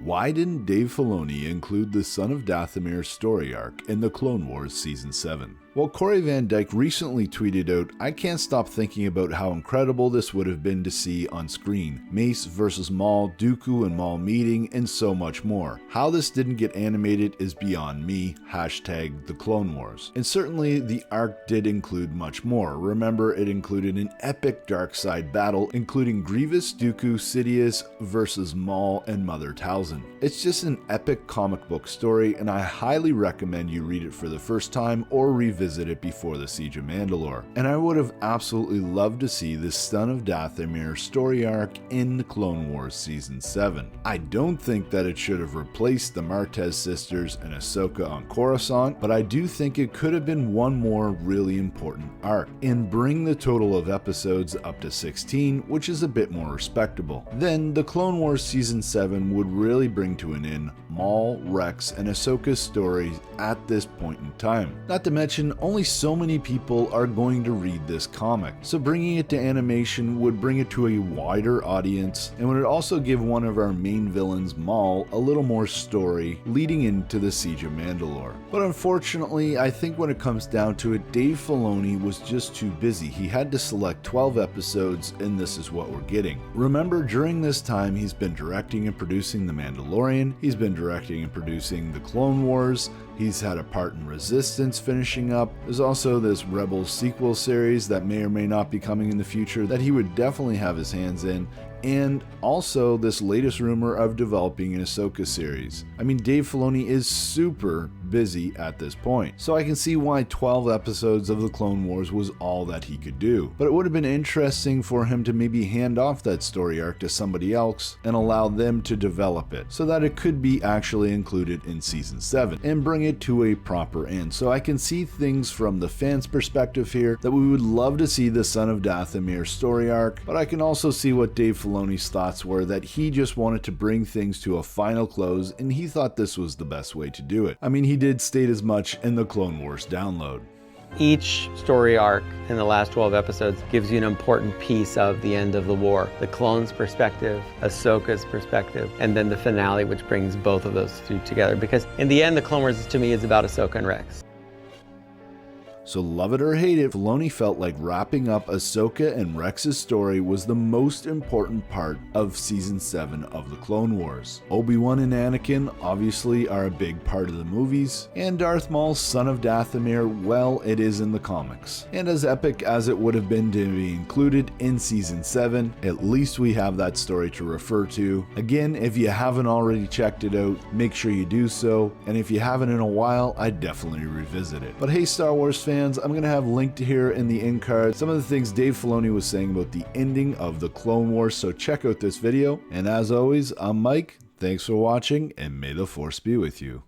Why didn't Dave Filoni include the Son of Dathomir story arc in the Clone Wars Season 7? Well, Corey Van Dyke recently tweeted out, "I can't stop thinking about how incredible this would have been to see on screen. Mace versus Maul, Dooku and Maul meeting, and so much more. How this didn't get animated is beyond me. Hashtag the Clone Wars." And certainly the arc did include much more. Remember, it included an epic dark side battle, including Grievous, Dooku, Sidious versus Maul and Mother Talzin. It's just an epic comic book story, and I highly recommend you read it for the first time or revisit it before the Siege of Mandalore. And I would have absolutely loved to see the Son of Dathomir story arc in the Clone Wars Season 7. I don't think that it should have replaced the Martez sisters and Ahsoka on Coruscant, but I do think it could have been one more really important arc, and bring the total of episodes up to 16, which is a bit more respectable. Then the Clone Wars Season 7 would really bring to an end Maul, Rex, and Ahsoka's stories at this point in time. Not to mention, only so many people are going to read this comic, so bringing it to animation would bring it to a wider audience and would also give one of our main villains, Maul, a little more story leading into the Siege of Mandalore. But unfortunately, I think when it comes down to it, Dave Filoni was just too busy. He had to select 12 episodes, and this is what we're getting. Remember, during this time, he's been directing and producing The Mandalorian, he's been directing and producing The Clone Wars, he's had a part in Resistance finishing up. There's also this Rebels sequel series that may or may not be coming in the future that he would definitely have his hands in, and also this latest rumor of developing an Ahsoka series. I mean, Dave Filoni is super busy at this point, so I can see why 12 episodes of the Clone Wars was all that he could do. But it would have been interesting for him to maybe hand off that story arc to somebody else and allow them to develop it so that it could be actually included in Season 7 and bring it to a proper end. So I can see things from the fans' perspective here that we would love to see the Son of Dathomir story arc, but I can also see what Dave Filoni's thoughts were, that he just wanted to bring things to a final close and he thought this was the best way to do it. I mean, he did state as much in the Clone Wars download. Each story arc in the last 12 episodes gives you an important piece of the end of the war. The clones' perspective, Ahsoka's perspective, and then the finale, which brings both of those two together. Because in the end, the Clone Wars to me is about Ahsoka and Rex. So love it or hate it, Filoni felt like wrapping up Ahsoka and Rex's story was the most important part of Season 7 of the Clone Wars. Obi-Wan and Anakin obviously are a big part of the movies, and Darth Maul's Son of Dathomir, well, it is in the comics. And as epic as it would have been to be included in Season 7, at least we have that story to refer to. Again, if you haven't already checked it out, make sure you do so, and if you haven't in a while, I'd definitely revisit it. But hey, Star Wars fans, I'm going to have linked here in the end card some of the things Dave Filoni was saying about the ending of the Clone Wars, so check out this video. And as always, I'm Mike, thanks for watching, and may the Force be with you.